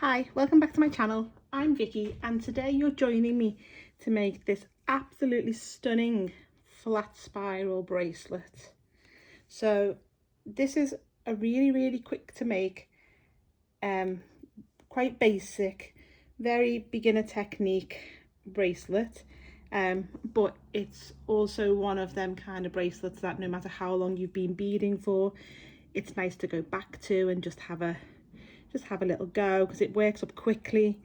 Hi, welcome back to my channel. I'm Vicky and today you're joining me to make this absolutely stunning flat spiral bracelet. So this is a really quick to make, quite basic, very beginner technique bracelet, but it's also one of them kind of bracelets that no matter how long you've been beading for, it's nice to go back to and just have a little go, because it works up quickly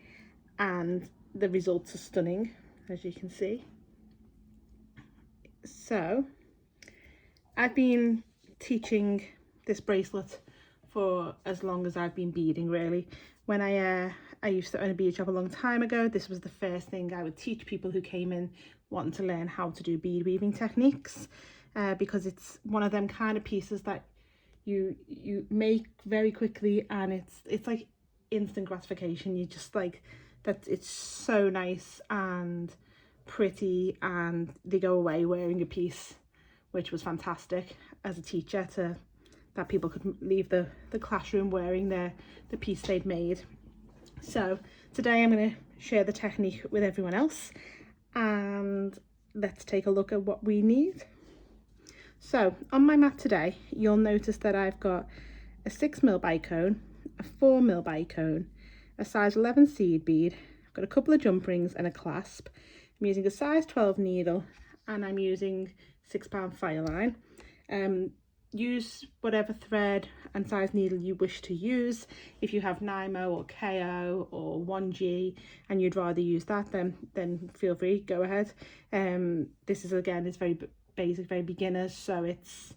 and the results are stunning, as you can see. So I've been teaching this bracelet for as long as I've been beading, really. When I used to own a bead shop a long time ago, this was the first thing I would teach people who came in wanting to learn how to do bead weaving techniques, because it's one of them kind of pieces that you make very quickly, and it's like instant gratification. You just like that, it's so nice and pretty, and they go away wearing a piece, which was fantastic as a teacher, to that people could leave the classroom wearing the piece they'd made. So today I'm going to share the technique with everyone else, and let's take a look at what we need. So on my mat today, you'll notice that I've got a 6mm bicone, a 4mm bicone, a size 11 seed bead, I've got a couple of jump rings and a clasp. I'm using a size 12 needle and I'm using 6-pound Fireline. Use whatever thread and size needle you wish to use. If you have NYMO or KO or 1G and you'd rather use that, then feel free, go ahead. This is, again, it's very basic, very beginners, so it's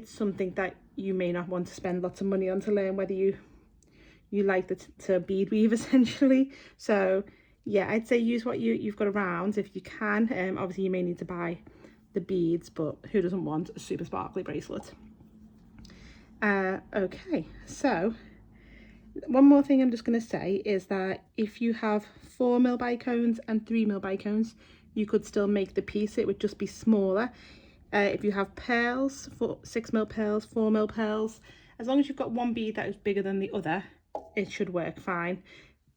something that you may not want to spend lots of money on to learn whether you like to bead weave, essentially. So yeah, I'd say use what you've got around if you can. Obviously you may need to buy the beads, but who doesn't want a super sparkly bracelet? Okay, so one more thing I'm just going to say is that if you have 4mm bicones and 3mm bicones, you could still make the piece. It would just be smaller. If you have pearls, 6mm pearls, 4mm pearls, as long as you've got one bead that is bigger than the other, it should work fine.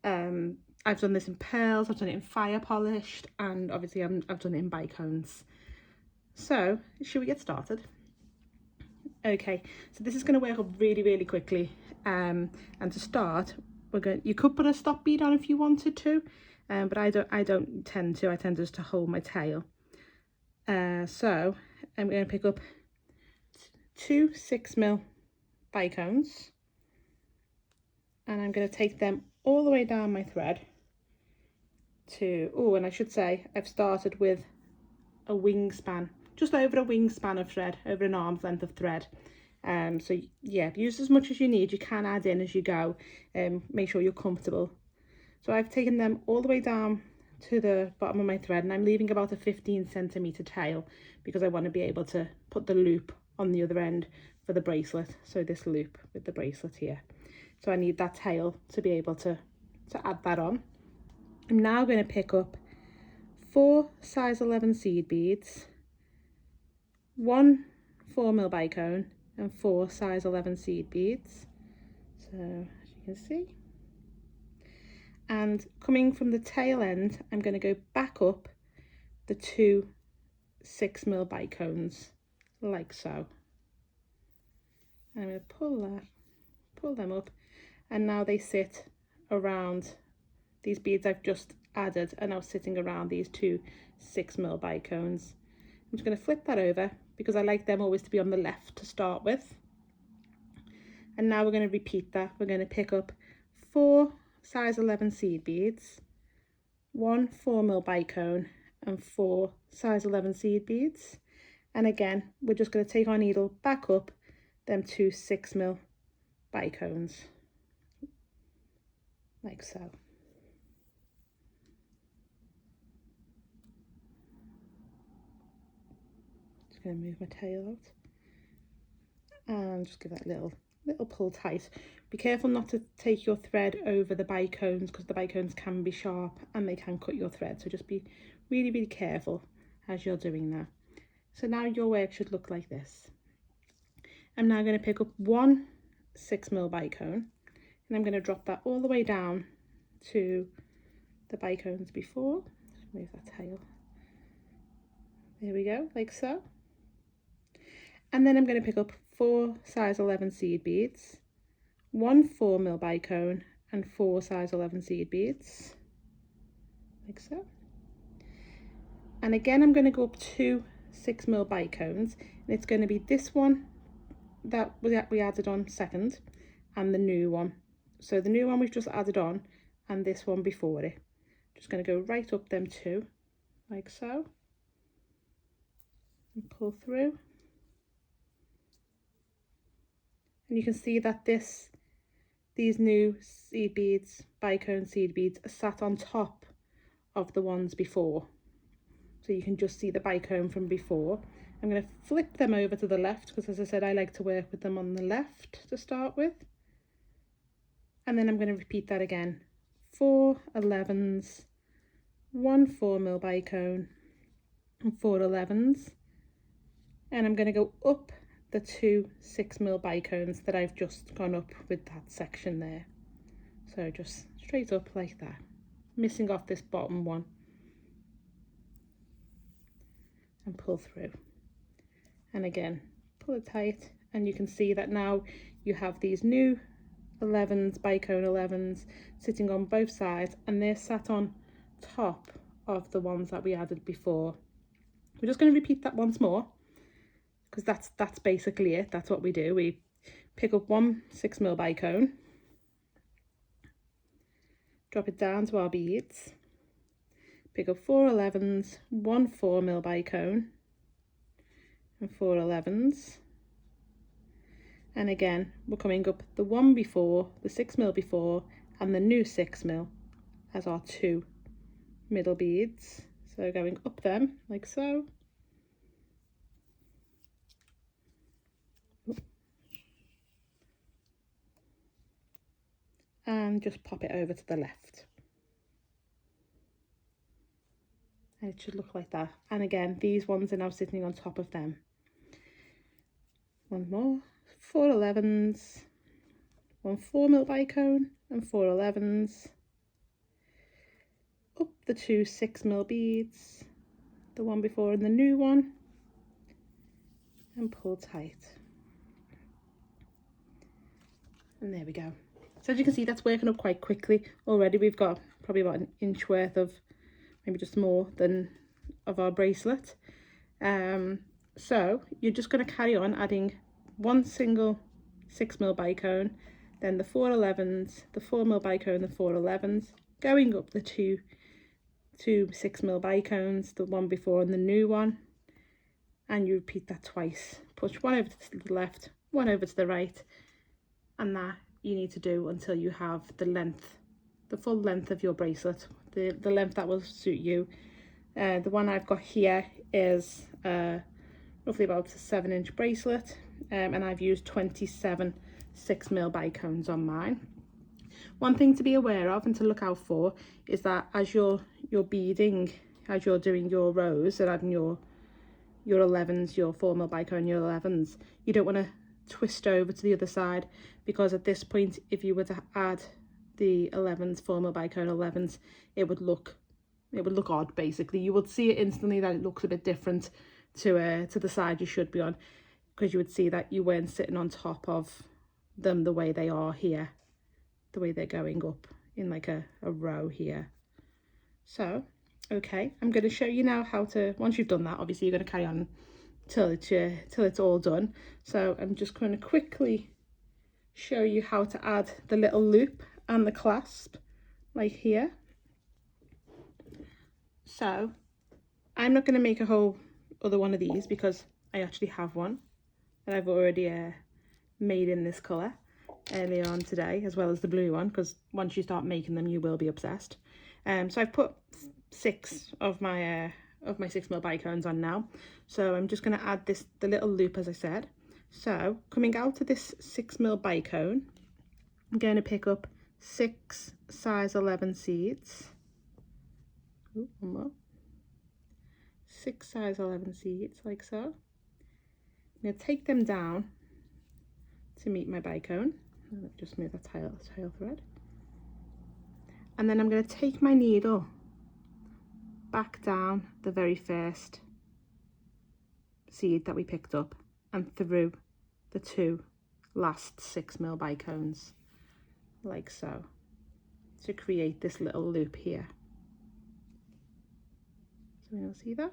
I've done this in pearls, I've done it in fire polished, and obviously I've done it in bicones. So should we get started? Okay, so this is going to work up really quickly, and to start, you could put a stop bead on if you wanted to, but I don't tend to. I tend just to hold my tail. So I'm going to pick up 2 6mm bicones, and I'm going to take them all the way down my thread to, oh, and I should say I've started with a wingspan, just over a wingspan of thread, over an arm's length of thread. So yeah, use as much as you need. You can add in as you go, make sure you're comfortable. So I've taken them all the way down to the bottom of my thread, and I'm leaving about a 15cm tail because I want to be able to put the loop on the other end for the bracelet. So this loop with the bracelet here, so I need that tail to be able to add that on. I'm now going to pick up 4 size 11 seed beads, 1 4mm bicone and 4 size 11 seed beads, so as you can see, and coming from the tail end I'm going to go back up the 2 6mm bicones like so, and I'm going to pull them up, and now they sit around these beads I've just added, are now sitting around these 2 6mm bicones. I'm just going to flip that over because I like them always to be on the left to start with. And now we're going to repeat that. We're going to pick up 4 size 11 seed beads, 1 4mm bicone and 4 size 11 seed beads. And again, we're just going to take our needle back up them 2 6mm bicones like so. Just going to move my tail out and just give that little pull tight. Be careful not to take your thread over the bicones, because the bicones can be sharp and they can cut your thread, so just be really careful as you're doing that. So now your work should look like this. I'm now going to pick up 1 6mm bicone, and I'm going to drop that all the way down to the bicones before. Just move that tail. There we go, like so. And then I'm going to pick up 4 size 11 seed beads, 1 4mm bicone and 4 size 11 seed beads, like so. And again I'm going to go up 2 6mm bicones, and it's going to be this one that we added on second and the new one. So the new one we've just added on and this one before it. Just going to go right up them two, like so, and pull through. And you can see that these new seed beads, bicone seed beads, are sat on top of the ones before. So you can just see the bicone from before. I'm going to flip them over to the left because, as I said, I like to work with them on the left to start with. And then I'm going to repeat that again. 4 11s, 1 4mm bicone and 4 11s. And I'm going to go up the 2 6mm bicones that I've just gone up with that section there. So just straight up like that, missing off this bottom one, and pull through. And again, pull it tight, and you can see that now you have these new 11s, bicone 11s, sitting on both sides, and they're sat on top of the ones that we added before. We're just going to repeat that once more, because that's basically it. That's what we do. We pick up 1 6mm bicone, drop it down to our beads, pick up 4 11s, 1 4mm bicone and 4 11s, and again we're coming up the one before, the 6mm before, and the new 6mm as our 2 middle beads. So going up them like so, and just pop it over to the left. And it should look like that. And again, these ones are now sitting on top of them. One more, 4 11s, 1 4mm bicone and 4 11s, up the 2 6mm beads, the one before and the new one, and pull tight. And there we go. So as you can see, that's working up quite quickly already. We've got probably about an inch worth of, maybe just more than, of our bracelet. So you're just going to carry on adding 1 single 6mm bicone, then the 4 11s, the 4mm bicone, the 4 11s, going up the two 6mm bicones, the one before and the new one, and you repeat that twice. Push one over to the left, one over to the right, and that you need to do until you have the length, the full length of your bracelet, the length that will suit you. The one I've got here is roughly about a 7-inch bracelet, and I've used 27 6mm bicones on mine. One thing to be aware of and to look out for is that as you're beading, as you're doing your rows and adding your 11s, your 4mm bicone, your 11s, you don't want to twist over to the other side, because at this point, if you were to add the 11s, 4mm bicone 11s, it would look odd. Basically, you would see it instantly that it looks a bit different to the side you should be on, because you would see that you weren't sitting on top of them the way they are here, the way they're going up in like a row here. So okay, I'm going to show you now how to, once you've done that, obviously you're going to carry on till it's all done. So I'm just going to quickly show you how to add the little loop and the clasp, like here. So I'm not going to make a whole other one of these because I actually have one that I've already made in this colour earlier on today, as well as the blue one, because once you start making them you will be obsessed. So I've put 6 of my 6mm bicones on now. So I'm just going to add the little loop, as I said. So coming out of this 6mm bicone, I'm going to pick up 6 size 11 seeds. Ooh, one more. 6 size 11 seeds, like so. I'm going to take them down to meet my bicone. Just move that tail thread. And then I'm going to take my needle back down the very first seed that we picked up and through the 2 last 6mm bicones, like so, to create this little loop here. So you'll see that.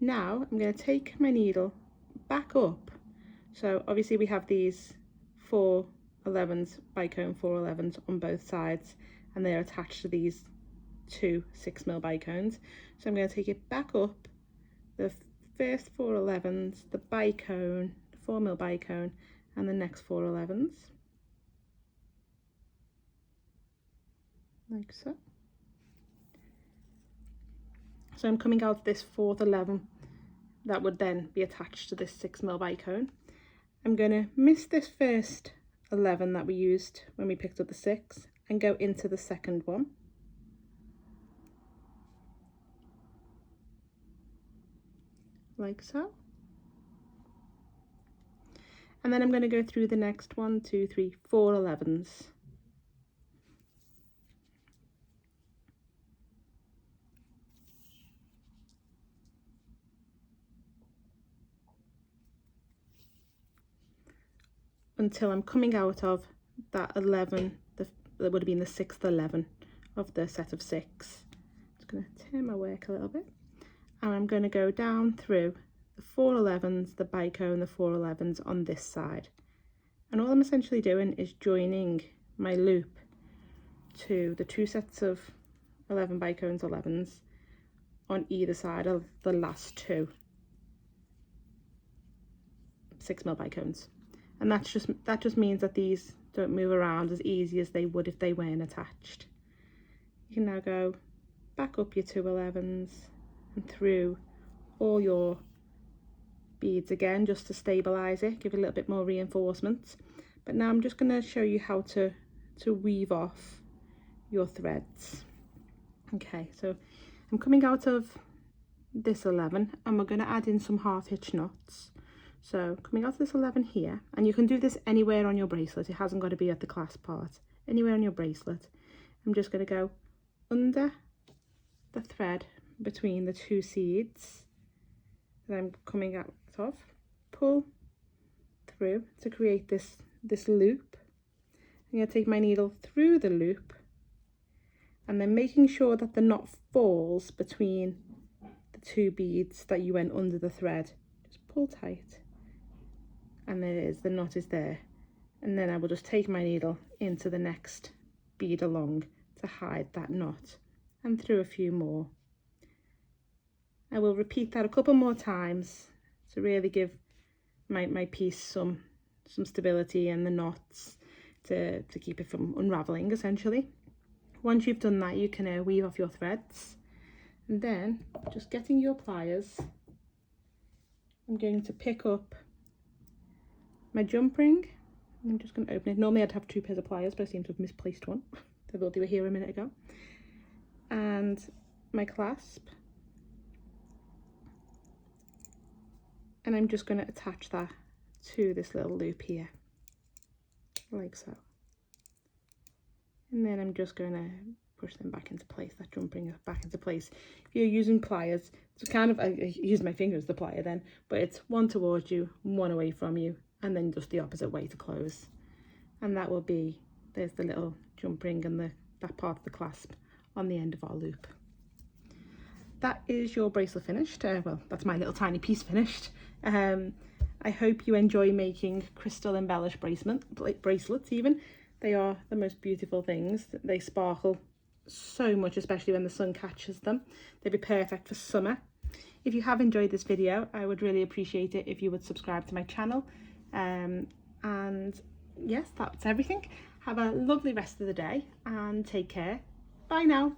Now I'm going to take my needle back up. So obviously we have these 4 11s, bicone 4 11s on both sides, and they're attached to these 2 6mm bicones. So I'm going to take it back up, the first 4 11s, the bicone, 4mm bicone, and the next 4 11s, like so. So I'm coming out this 4th 11 that would then be attached to this 6mm bicone. I'm going to miss this first 11 that we used when we picked up the 6 and go into the second one. Like so. And then I'm going to go through the next 1, 2, 3, 4 11s. Until I'm coming out of that 11, that would have been the 6th 11 of the set of 6. Just going to turn my work a little bit. And I'm going to go down through the 4 11s, the bicone, the 4 11s on this side. And all I'm essentially doing is joining my loop to the 2 sets of 11 bicones 11s on either side of the last 2 6mm bicones. And that just means that these don't move around as easy as they would if they weren't attached. You can now go back up your 2 11s and through all your beads again, just to stabilize it, give it a little bit more reinforcement. But now I'm just going to show you how to weave off your threads. Okay, so I'm coming out of this 11 and we're going to add in some half hitch knots. So coming out of this 11 here, and you can do this anywhere on your bracelet, it hasn't got to be at the clasp part, anywhere on your bracelet. I'm just going to go under the thread between the 2 seeds that I'm coming out of, pull through to create this loop. I'm going to take my needle through the loop and then making sure that the knot falls between the 2 beads that you went under the thread. Just pull tight. And there it is, the knot is there. And then I will just take my needle into the next bead along to hide that knot, and through a few more. I will repeat that a couple more times to really give my piece some stability and the knots to keep it from unraveling essentially. Once you've done that, you can weave off your threads, and then just getting your pliers, I'm going to pick up my jump ring. I'm just going to open it. Normally I'd have 2 pairs of pliers, but I seem to have misplaced one. I thought they were here a minute ago. And my clasp. And I'm just going to attach that to this little loop here, like so. And then I'm just going to push them back into place, that jump ring back into place. If you're using pliers, it's kind of, I use my finger as the plier then, but it's one towards you, one away from you, and then just the opposite way to close. And that will be, there's the little jump ring and that part of the clasp on the end of our loop. That is your bracelet finished. Well, that's my little tiny piece finished. I hope you enjoy making crystal embellished bracelets even. They are the most beautiful things. They sparkle so much, especially when the sun catches them. They'd be perfect for summer. If you have enjoyed this video, I would really appreciate it if you would subscribe to my channel. And yes, that's everything. Have a lovely rest of the day and take care. Bye now.